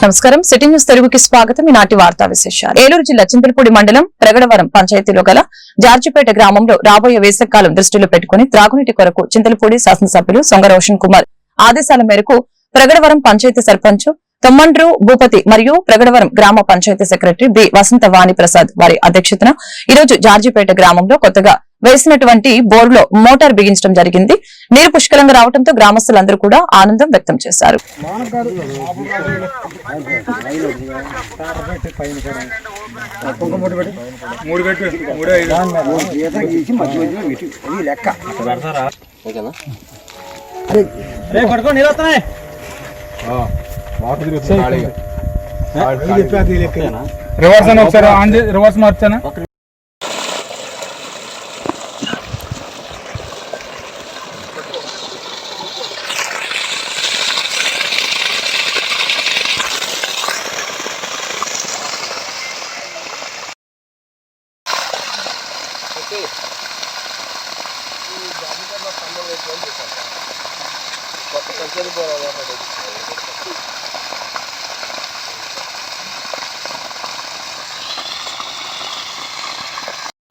నమస్కారం. City news తెలుగుకి స్వాగతం. ఈనాటి వార్తా విశేషాలు. ఏలూరు జిల్లా చింతలపూడి మండలం ప్రగడవరం పంచాయతీలో గల జార్జిపేట గ్రామంలో రాబోయే వేసవికాలం దృష్టిలో పెట్టుకుని త్రాగునీటి కొరకు చింతలపూడి శాసనసభ్యులు సొంగ రోషన్ కుమార్ ఆదేశాల మేరకు ప్రగడవరం పంచాయతీ సర్పంచ్ తొమ్మండ్రు భూపతి మరియు ప్రగడవరం గ్రామ పంచాయతీ సెక్రటరీ బి వసంత వాణి ప్రసాద్ వారి అధ్యక్షతన ఈరోజు జార్జిపేట గ్రామంలో కొత్తగా వేసినటువంటి బోర్లో మోటార్ బిగించడం జరిగింది. నీరు పుష్కలంగా రావడంతో గ్రామస్తులందరూ కూడా ఆనందం వ్యక్తం చేశారు. రివర్స్ అని ఒకసారి రివర్స్ మార్చానా?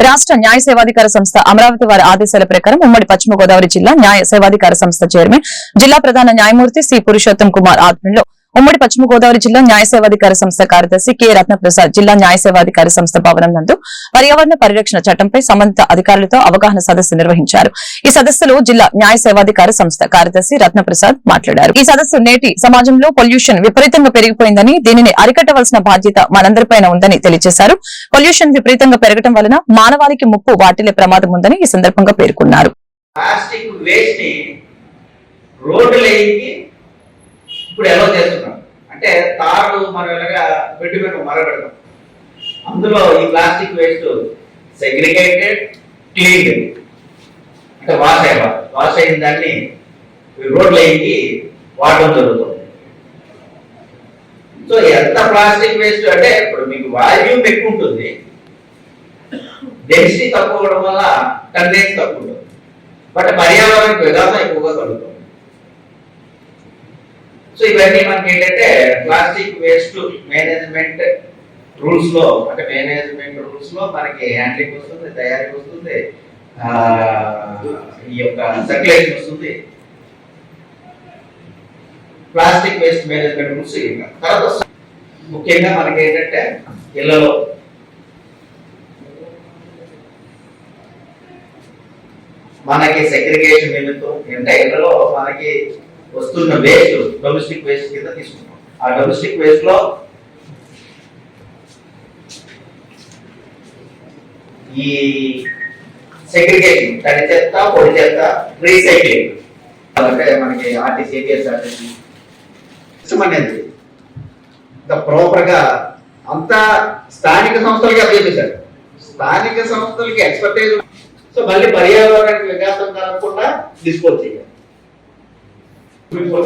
రాష్ట్ర న్యాయ సేవాధికార సంస్థ అమరావతి వారి ఆదేశాల ప్రకారం ఉమ్మడి పశ్చిమ గోదావరి జిల్లా న్యాయ సేవాధికార సంస్థ చైర్మన్ జిల్లా ప్రధాన న్యాయమూర్తి సి పురుషోత్తం కుమార్ ఆధ్వర్యంలో ఉమ్మడి పశ్చిమ గోదావరి జిల్లా న్యాయ సేవాధికార సంస్థ కార్యదర్శి కె రత్నప్రసాద్ జిల్లా న్యాయ సేవాధికార సంస్థ భవనం నందు పర్యావరణ పరిరక్షణ చట్టంపై సంబంధిత అధికారులతో అవగాహన సదస్సు నిర్వహించారు. ఈ సదస్సులో జిల్లా న్యాయ సేవాధికార సంస్థ కార్యదర్శి రత్నప్రసాద్ మాట్లాడారు. ఈ సదస్సు నేటి సమాజంలో పొల్యూషన్ విపరీతంగా పెరిగిపోయిందని, దీనిని అరికట్టవలసిన బాధ్యత మనందరిపైన ఉందని తెలియజేశారు. పొల్యూషన్ విపరీతంగా పెరగడం వలన మానవాళికి ముప్పు వాటిల్లే ప్రమాదం ఉందని ఈ సందర్భంగా పేర్కొన్నారు. ఇప్పుడు ఎలా చేస్తున్నాం అంటే తాడు మనం ఇలాగా పెట్టి మరగడతాం. అందులో ఈ ప్లాస్టిక్ వేస్ట్ సెగ్రిగేటెడ్, క్లీన్డ్ అంటే వాష్ అయిన దాన్ని రోడ్లకి వాడడం జరుగుతుంది. సో ఎంత ప్లాస్టిక్ వేస్ట్ అంటే ఇప్పుడు మీకు వాల్యూమ్ ఎక్కువ ఉంటుంది, డెన్సిటీ తక్కువ అవడం వల్ల కంటెంట్ తక్కువ ఉంటుంది, బట్ పర్యావరణానికి విఘాతం ఎక్కువగా కలుగుతుంది. సో ఇవన్నీ మనకి ఏంటంటే ప్లాస్టిక్ వేస్ట్ మేనేజ్మెంట్ రూల్స్ లో అంటే మేనేజ్మెంట్ రూల్స్ లో మనకి హ్యాండ్లింగ్ వస్తుంది, తయారీ వస్తుంది, ఈ యొక్క సర్క్యులేషన్ వస్తుంది. ప్లాస్టిక్ వేస్ట్ మేనేజ్మెంట్ రూల్స్ తర్వాత ముఖ్యంగా మనకి ఏంటంటే ఇళ్లలో మనకి సెగ్రిగేషన్ నిమిత్తం అంటే ఇళ్లలో మనకి వస్తున్న వేస్ట్ డొమెస్టిక్ వేస్ట్ కింద తీసుకుంటాం. ఆ డొమెస్టిక్ వేస్ట్ లో ఈ సెగ్రిగేషన్ తడి చెత్త, పొడి చెత్త, రీసైక్లింగ్ అంటే మనకి ఆర్టీసీ అనేది ప్రాపర్ గా అంతా స్థానిక సంస్థలకి అప్పచెప్పారు. స్థానిక సంస్థలకి ఎక్స్పర్టైజ్. సో మళ్ళీ పర్యావరణానికి విఘాతం కలగకుండా డిస్పోజ్ చేయాలి. ఎందుకు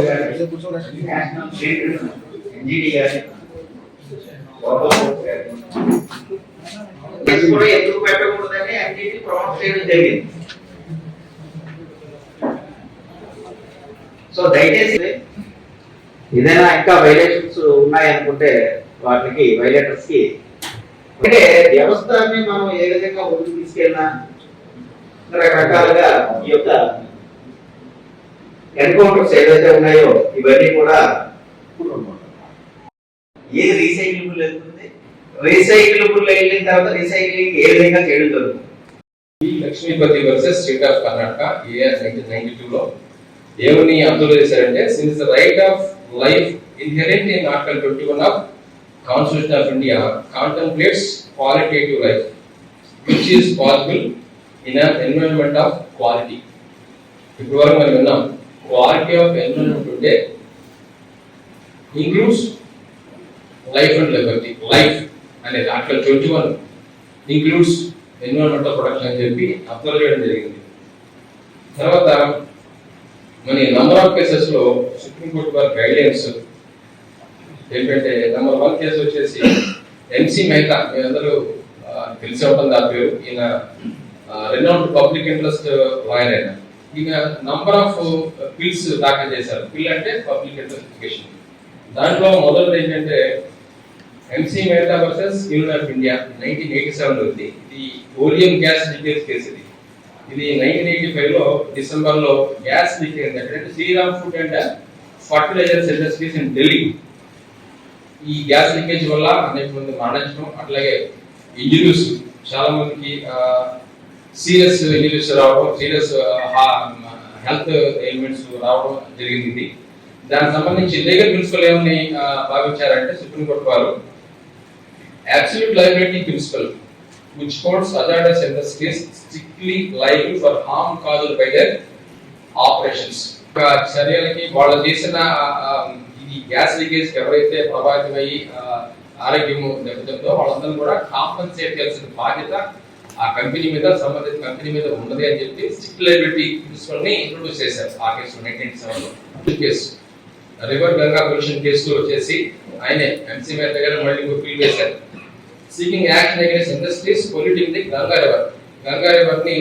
పెట్టకూడదని అన్నిటిని ప్రమోట్ చేయడం జరిగింది. సో దయచేసి ఏదైనా ఇంకా వైలేషన్స్ ఉన్నాయనుకుంటే వాటికి వైలేటర్స్ కి అంటే వ్యవస్థని మనం ఏ విధంగా ముందుకు తీసుకెళ్ళినా రకరకాలుగా ఈ యొక్క ఎన్కౌంటర్స్ ఏదైతే ఉన్నాయో ఇవన్నీ కూడా ఏది రీసైక్లబుల్ అవుతుంది, రీసైక్లబుల్ అయిన తర్వాత రీసైక్లింగ్ ఏ విధంగా చేయడం జరుగుతుంది. Lakshmipathi versus state of Karnataka AIR 1992 లో ఏమని అబ్జర్వ్ చేశారంటే, since the right of life inherent in article 21 of constitution of India contemplates qualitative life which is possible in an environment of quality. ఇప్పుడు వరకు మనం విన్నాం quality of environment today includes life and liberty. Life and article 21 includes environmental protection అని చెప్పి observe చేయడం జరిగింది. తర్వాత మన నంబర్ ఆఫ్ కేసెస్ లో సుప్రీంకోర్టు వారి గైడ్లైన్స్ ఏంటంటే నెంబర్ 1 కేసు వచ్చేసి ఎంసీ మెహతా, మీ అందరూ తెలిసి ఉంటుంది ఆ పేరు. ఈయన renowned public interest lawyer అయినా. ఈయన నంబర్ ఆఫ్ బిల్స్ దాఖలు చేశారు. బిల్ అంటే పబ్లిక్ ఇంట్రెస్ట్ లిటిగేషన్. దాంట్లో మొదటిది ఏంటంటే MC Mehta versus union of India 1987 ఉంది. ఇది ఓలియం గ్యాస్ లీకేజ్ కేసు. ఇది 1985 లో డిసెంబర్ లో గ్యాస్ లీకేజ్ అంటే Shriram food and fertilisers industries in Delhi. ఈ గ్యాస్ లీకేజ్ వల్ల అనేక మంది మరణించడం, అట్లాగే ఇంజరీస్ చాలా మందికి సీరియస్ ఇంజరీస్ రావడం, సీరియస్ హెల్త్ ఎలిమెంట్స్ రావడం జరిగింది. దానికి సంబంధించి లీగల్ ప్రిన్సిపల్ ఏమని భావించారంటే సుప్రీంకోర్టు వారు absolute liability principle which holds hazardous industries strictly liable for harm caused by their operations. చర్యలకి వాళ్ళు చేసిన ఈ గ్యాస్ లీకేజ్ ఎవరైతే ప్రభావితమయ్యి ఆరోగ్యం దెబ్బతిందో వాళ్ళందరూ కూడా కాంపన్సేట్ చేయాల్సిన బాధ్యత ఆ కంపెనీ మీద, సంబంధిత కంపెనీ మీద ఉన్నది అని చెప్పి స్ట్రిక్ట్ లయబిలిటీ ప్రిన్సిపల్ ని ఇంట్రొడ్యూస్ చేశారు ఆ కేసు 1997 లో. కేసు రివర్ గంగా పొల్యూషన్ కేసులో వచ్చేసి ఆయనే MC మెహతా గారు మళ్ళీ ఫీల్ చేశారు. Seeking action against industries polluting the Ganga river. Ganga river ని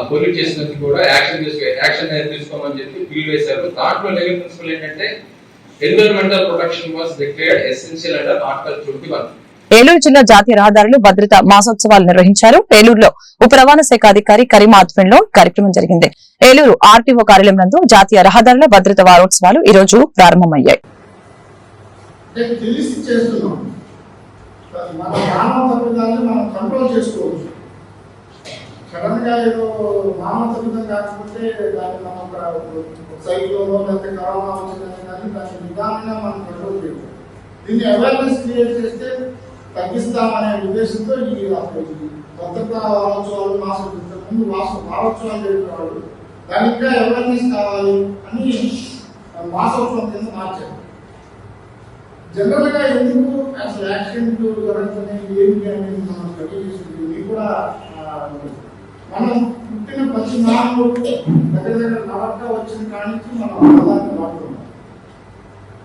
పొల్యూట్ చేసినందుకు కూడా యాక్షన్ తీసుకోమని చెప్పి ఫీల్ వేశారు. దాంట్లో లీగల్ ప్రిన్సిపల్ ఏంటంటే environmental protection was declared essential under article 21. Eluru జిల్లా జాతీయ రహదారులు భద్రతా మాసోత్సవాలు నిర్వహించారు. ఏలూరులో ఉప రవాణా శాఖ అధికారి కరీం ఆధ్వర్యంలో కార్యక్రమం జరిగింది. ఏలూరు RTO కార్యాలయం నందు జాతీయ రహదారుల భద్రత వారోత్సవాలు ఈ రోజు ప్రారంభమయ్యాయి. సడన్ గా ఏదో మానవ తప్పిదం కాకపోతే దాన్ని మనం సైక్లోనో లేకపోతే కరోనా వచ్చిందని కానీ దాన్ని నిదానంగా మనం కంట్రోల్ చేయడం. దీన్ని అవేర్నెస్ క్రియేట్ చేస్తే తగ్గిస్తామనే ఉద్దేశంతో ఈ భద్రతా వారోత్సవాలు ముందు వారోత్సవాలు జరిపేవాళ్ళు దాని ఇంకా అవేర్నెస్ కావాలి అని మాసోత్సవం కింద మార్చారు. జనరల్ గా ఎందుకు అసలు యాక్సిడెంట్ జరుగుతుంది ఏంటి అనేది మనం స్టడీ చేసింది కూడా మనం పుట్టిన ప్రతి మానవుడు దగ్గర నడక వచ్చిన కాడి నుంచి మనం రహదారిని వాడుతున్నాం.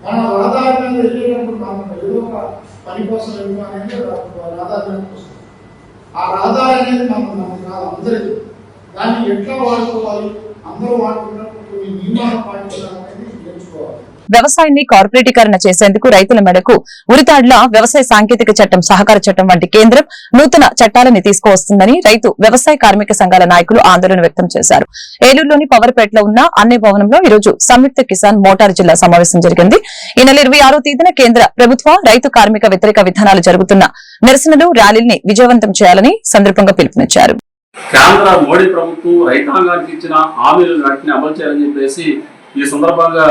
మన రహదారి మీద వెళ్ళేటప్పుడు మనం ఏదో ఒక పని కోసం వెళ్తాం అనేది రహదారి వస్తుంది. ఆ రహదారి అనేది మనకు కాదు, అందరికీ. దాన్ని ఎట్లా వాడుకోవాలి, అందరూ వాడుకున్నప్పుడు కొన్ని నియమాలు పాటించాలి అనేది నేర్చుకోవాలి. వ్యవసాయాన్ని కార్పొరేటీకరణ చేసేందుకు రైతుల మెడకు ఉరితాడ్ల వ్యవసాయ సాంకేతిక చట్టం, సహకార చట్టం వంటి కేంద్రం నూతన చట్టాలని తీసుకువస్తుందని రైతు వ్యవసాయ కార్మిక సంఘాల నాయకులు ఆందోళన వ్యక్తం చేశారు. ఏలూరులోని పవర్పేటలో ఉన్న అన్నే భవనంలో ఈరోజు సంయుక్త కిసాన్ మోటార్ జిల్లా సమావేశం జరిగింది. ఈ నెల 26వ తేదీన కేంద్ర ప్రభుత్వ రైతు కార్మిక వ్యతిరేక విధానాలు జరుగుతున్న నిరసనలు, ర్యాలీల్ని విజయవంతం చేయాలని సందర్భంగా పిలుపునిచ్చారు. కేంద్ర మోడీ ప్రభుత్వం రైతాంగానికి ఇచ్చిన హామీలను వెంటనే అమలు చేయాలని చెప్పేసి ఈ సందర్భంగా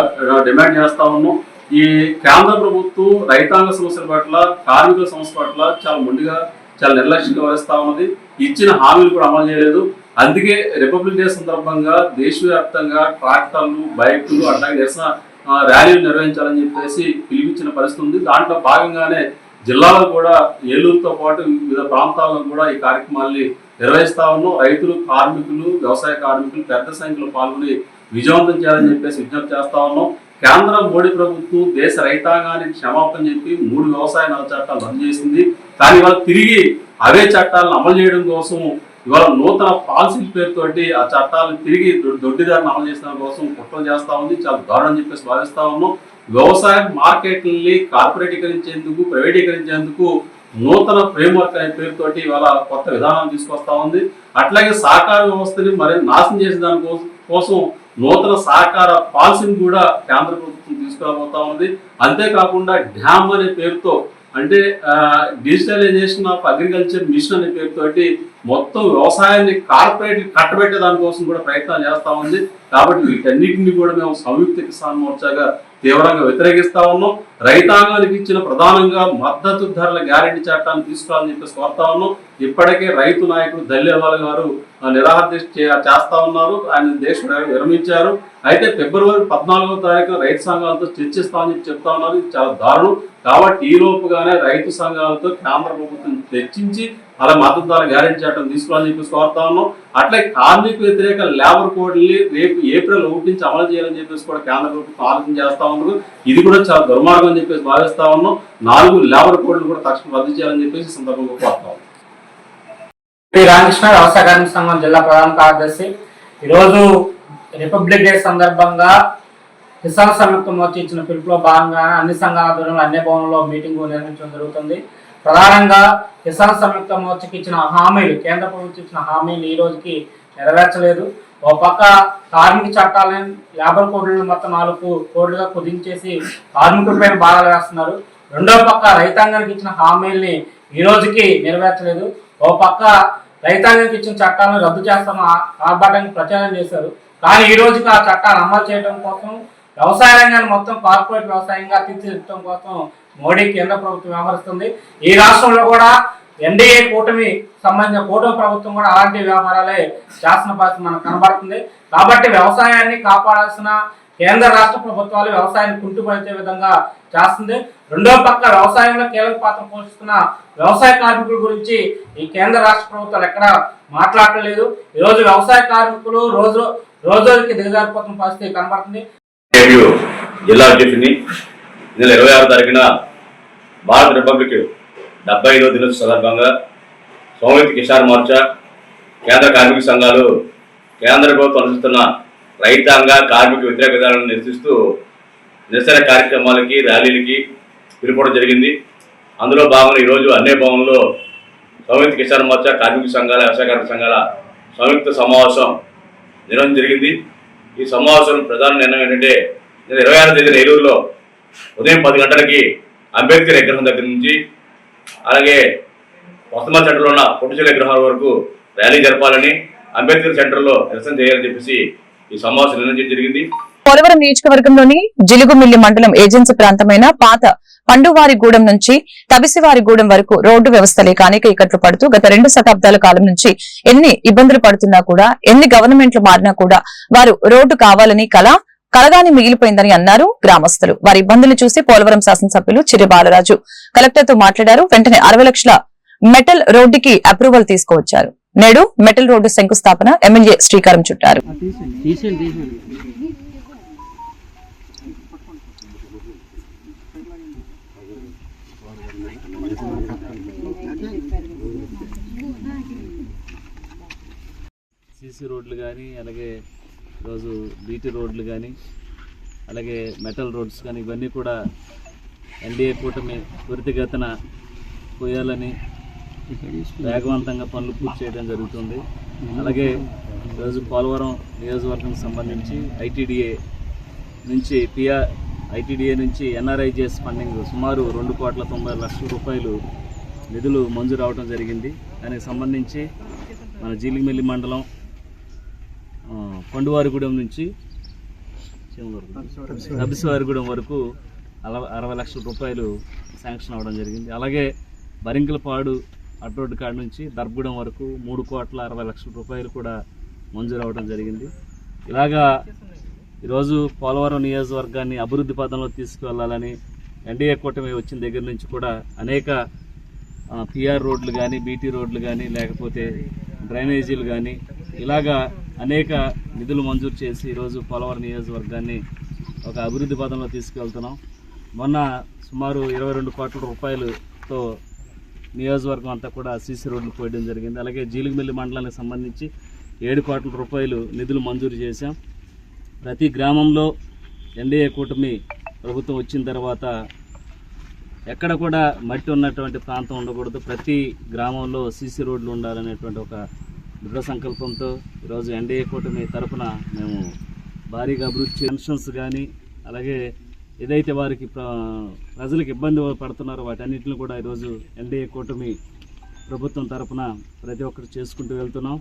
డిమాండ్ చేస్తా ఉన్నాం. ఈ కేంద్ర ప్రభుత్వం రైతాంగ సమస్యల పట్ల, కార్మికుల సమస్య పట్ల చాలా మొండిగా, చాలా నిర్లక్ష్యంగా వహిస్తా ఉన్నది. ఇచ్చిన హామీలు కూడా అమలు చేయలేదు. అందుకే రిపబ్లిక్ డే సందర్భంగా దేశవ్యాప్తంగా ట్రాక్టర్లు, బైకులు అట్లాగే నిరసన ర్యాలీలు నిర్వహించాలని చెప్పేసి పిలిపించిన పరిస్థితి ఉంది. దాంట్లో భాగంగానే జిల్లాలో కూడా ఏలూరుతో పాటు వివిధ ప్రాంతాల్లో కూడా ఈ కార్యక్రమాల్ని నిర్వహిస్తా ఉన్నాం. రైతులు, కార్మికులు, వ్యవసాయ కార్మికులు పెద్ద సంఖ్యలో పాల్గొని విజయవంతం చేయాలని చెప్పేసి విజ్ఞప్తి చేస్తా ఉన్నాం. కేంద్ర మోడీ ప్రభుత్వం దేశ రైతాంగానికి క్షమాపణ చెప్పి 3 వ్యవసాయ నల్ల చట్టాలు రద్దు చేసింది. కానీ ఇవాళ తిరిగి అవే చట్టాలను అమలు చేయడం కోసం ఇవాళ నూతన పాలసీల పేరుతోటి ఆ చట్టాలను తిరిగి దొడ్డిదారిని అమలు చేసిన కోసం కుట్రలు చేస్తా ఉంది. చాలా దారుణం చెప్పేసి భావిస్తా ఉన్నాం. వ్యవసాయ మార్కెట్లని కార్పొరేటీకరించేందుకు, ప్రైవేటీకరించేందుకు నూతన ఫ్రేమ్వర్క్ అనే పేరుతోటి ఇవాళ కొత్త విధానాలు తీసుకొస్తా ఉంది. అట్లాగే సహకార వ్యవస్థని మరి నాశనం చేసే దాని కోసం నూతన సహకార పాలసీని కూడా కేంద్ర ప్రభుత్వం తీసుకురాబోతా ఉంది. అంతేకాకుండా డ్యామ్ అనే పేరుతో, అంటే డిజిటలైజేషన్ ఆఫ్ అగ్రికల్చర్ మిషన్ అనే పేరుతోటి మొత్తం వ్యవసాయాన్ని కార్పొరేట్ కట్టబెట్టే దానికోసం కూడా ప్రయత్నాలు చేస్తా ఉంది. కాబట్టి వీటన్నిటిని కూడా మేము సంయుక్త కిసాన్ మోర్చాగా తీవ్రంగా వ్యతిరేకిస్తా ఉన్నాం. రైతాంగానికి ఇచ్చిన ప్రధానంగా మద్దతు ధరల గ్యారెంటీ చట్టాన్ని తీసుకురావాలని చెప్పేసి కోరుతా ఉన్నాం. ఇప్పటికే రైతు నాయకుడు దల్లేవాల్ గారు నిరాహార దీక్ష చేస్తా ఉన్నారు. ఆయన దీక్ష విరమించారు. అయితే ఫిబ్రవరి 14వ తారీఖున రైతు సంఘాలతో చర్చిస్తామని చెప్పి చెప్తా ఉన్నారు. ఇది చాలా దారుణం. కాబట్టి ఈ లోపుగానే రైతు సంఘాలతో కేంద్ర ప్రభుత్వం చర్చించి అలా మద్దతు ధర గ్యారెంటీ చట్టం తీసుకురావాలని చెప్పేసి కోరుతా ఉన్నాం. అట్లే కార్మిక వ్యతిరేక లేబర్ కోడ్ని రేపు ఏప్రిల్ 1 నుంచి అమలు చేయాలని చెప్పేసి కూడా కేంద్ర ప్రభుత్వం ఆలోచన చేస్తా ఉన్నారు. ఇది కూడా చాలా దుర్మార్గం అని చెప్పేసి భావిస్తా ఉన్నాం. 4 లేబర్ కోడ్లు కూడా తక్షణం రద్దు చేయాలని చెప్పేసి సందర్భంగా కోరుతా ఉన్నాం. రామకృష్ణ, వ్యవసాయ కార్మిక సంఘం జిల్లా ప్రధాన కార్యదర్శి. ఈరోజు రిపబ్లిక్ డే సందర్భంగా కిసాన్ సంయుక్త మోర్చా ఇచ్చిన పిలుపులో భాగంగా అన్ని సంఘాల ఆధ్వర్యంలో అన్ని భవనంలో మీటింగ్ నిర్వహించడం జరుగుతుంది. ప్రధానంగా కిసాన్ సంయుక్త మోర్చాకి ఇచ్చిన హామీలు, కేంద్ర ప్రభుత్వం ఇచ్చిన హామీలు ఈ రోజుకి నెరవేర్చలేదు. ఒక పక్క కార్మిక చట్టాలను 50 కోట్లు మొత్తం 4 కోట్లుగా కుదించేసి కార్మికులపైన భారాలు వేస్తున్నారు. రెండో పక్క రైతాంగానికి ఇచ్చిన హామీల్ని ఈ రోజుకి నెరవేర్చలేదు. ఒక పక్క రైతాంగానికి ఇచ్చిన చట్టాలను రద్దు చేస్తామని ఆర్భాటానికి ప్రచారం చేశారు. కానీ ఈ రోజుకి ఆ చట్టాలు అమలు చేయడం కోసం, వ్యవసాయ రంగాన్ని మొత్తం కార్పొరేట్ వ్యవసాయంగా తీర్చిదిద్దడం కోసం మోడీ కేంద్ర ప్రభుత్వం వ్యవహరిస్తుంది. ఈ రాష్ట్రంలో కూడా ఎన్డీఏ కూటమి సంబంధించిన కూటమి ప్రభుత్వం కూడా అలాంటి వ్యవహారాలే చేస్తున్న పరిస్థితి మనకు కనబడుతుంది. కాబట్టి వ్యవసాయాన్ని కాపాడాల్సిన కేంద్ర రాష్ట్ర ప్రభుత్వాలు వ్యవసాయాన్ని కుంటుపరిచే విధంగా చేస్తుంది. రెండో పక్క వ్యవసాయంలో కీలక పాత్ర పోషిస్తున్న వ్యవసాయ కార్మికుల గురించి ఈ కేంద్ర రాష్ట్ర ప్రభుత్వాలు ఎక్కడ మాట్లాడలేదు. ఈరోజు వ్యవసాయ కార్మికులు రోజుకి దిగజారిపోతున్న పరిస్థితి కనబడుతుంది. జిల్లా అధ్యక్షుని నెల 26 తారీఖున భారత రిపబ్లిక్ 75వ దినోత్సవ సందర్భంగా సంయుక్త కిసాన్ మోర్చా, కేంద్ర కార్మిక సంఘాలు కేంద్ర ప్రభుత్వం అనుసరిస్తున్న రైతాంగ కార్మిక వ్యతిరేక విధానాలను నిరసిస్తూ నిరసన కార్యక్రమాలకి, ర్యాలీలకి పిలుపుకోవడం జరిగింది. అందులో భాగంగా ఈరోజు అన్ని భవన్లో సంయుక్త కిసాన్ మోర్చా, కార్మిక సంఘాల, వ్యవసాయ కార్మిక సంఘాల సంయుక్త సమావేశం నిర్వహించడం జరిగింది. ఈ సమావేశం ప్రధాన నిర్ణయం ఏంటంటే, నేను 26వ తేదీన ఏలూరులో ఉదయం 10 గంటలకి అంబేద్కర్ విగ్రహం దగ్గర నుంచి అలాగే వస్తమాల్ సెంటర్లో ఉన్న పొట్టిచెల విగ్రహాల వరకు ర్యాలీ జరపాలని, అంబేద్కర్ సెంటర్లో నిరసన చేయాలని చెప్పేసి ఈ సమావేశం నిర్ణయించడం జరిగింది. పోలవరం నియోజకవర్గంలోని జిలుగుమిల్లి మండలం ఏజెన్సీ ప్రాంతమైన పాత పండువారిగూడెం నుంచి తబిసివారిగూడెం వరకు రోడ్డు వ్యవస్థ లేక అనేక ఇక్కట్లు పడుతూ గత 2 శతాబ్దాల కాలం నుంచి ఎన్ని ఇబ్బందులు పడుతున్నా కూడా, ఎన్ని గవర్నమెంట్లు మారినా కూడా వారు రోడ్డు కావాలని కలగాని మిగిలిపోయిందని అన్నారు గ్రామస్తులు. వారి ఇబ్బందులు చూసి పోలవరం శాసనసభ్యులు చిర్రి బాలరాజు కలెక్టర్ తో మాట్లాడారు. వెంటనే 60 లక్షల మెటల్ రోడ్డుకి అప్రూవల్ తీసుకువచ్చారు. నేడు మెటల్ రోడ్డు శంకుస్థాపన ఎమ్మెల్యే శ్రీకారం చుట్టారు. సీసీ రోడ్లు కానీ, అలాగే ఈరోజు బీటీ రోడ్లు కానీ, అలాగే మెటల్ రోడ్స్ కానీ, ఇవన్నీ కూడా ఎన్డీఏ కూటమి త్వరితగతిన పోయాలని వేగవంతంగా పనులు పూర్తి చేయడం జరుగుతుంది. అలాగే ఈరోజు పోలవరం నియోజకవర్గం సంబంధించి ఐటీడీఏ నుంచి ఎన్ఆర్ఐజిఎస్ ఫండింగ్ సుమారు 2,90,00,000 రూపాయలు నిధులు మంజూరు అవడం జరిగింది. దానికి సంబంధించి మన జీలిగిమిల్లి మండలం పండువారిగూడెం నుంచి తబిసివారిగూడెం వరకు 60 లక్షల రూపాయలు శాంక్షన్ అవ్వడం జరిగింది. అలాగే బరింకలపాడు అడ్రోడ్డు కాడ నుంచి దర్బగూడెం వరకు 3,60,00,000 రూపాయలు కూడా మంజూరు అవ్వడం జరిగింది. ఇలాగా ఈరోజు పోలవరం నియోజకవర్గాన్ని అభివృద్ధి పథంలో తీసుకువెళ్ళాలని ఎన్డీఏ కూటమి వచ్చిన దగ్గర నుంచి కూడా అనేక పిఆర్ రోడ్లు కానీ, బీటీ రోడ్లు కానీ, లేకపోతే డ్రైనేజీలు కానీ, ఇలాగా అనేక నిధులు మంజూరు చేసి ఈరోజు పోలవరం నియోజకవర్గాన్ని ఒక అభివృద్ధి పథంలో తీసుకెళ్తున్నాం. మొన్న సుమారు 22 కోట్ల రూపాయలతో నియోజకవర్గం అంతా కూడా సీసీ రోడ్లు పోయడం జరిగింది. అలాగే జీలిగిమిల్లి మండలానికి సంబంధించి 7 కోట్ల రూపాయలు నిధులు మంజూరు చేశాం. ప్రతి గ్రామంలో ఎన్డీఏ కూటమి ప్రభుత్వం వచ్చిన తర్వాత ఎక్కడ కూడా మట్టి ఉన్నటువంటి ప్రాంతం ఉండకూడదు, ప్రతి గ్రామంలో సీసీ రోడ్లు ఉండాలనేటువంటి ఒక దృఢ సంకల్పంతో ఈరోజు ఎన్డీఏ కూటమి తరఫున మేము భారీగా అభివృద్ధి పెన్షన్స్ కానీ, అలాగే ఏదైతే వారికి ప్రజలకు ఇబ్బంది పడుతున్నారో వాటన్నిటిని కూడా ఈరోజు ఎన్డీఏ కూటమి ప్రభుత్వం తరఫున ప్రతి ఒక్కరు చేసుకుంటూ వెళ్తున్నాం.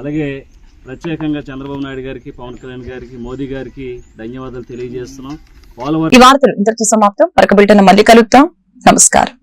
అలాగే ప్రత్యేకంగా చంద్రబాబు నాయుడు గారికి, పవన్ కళ్యాణ్ గారికి, మోదీ గారికి ధన్యవాదాలు తెలియజేస్తున్నాం. ఈ వార్తలు ఇంతటితో సమాప్తం. మరొక బిల్టన్ మళ్ళీ కలుద్దాం. నమస్కారం.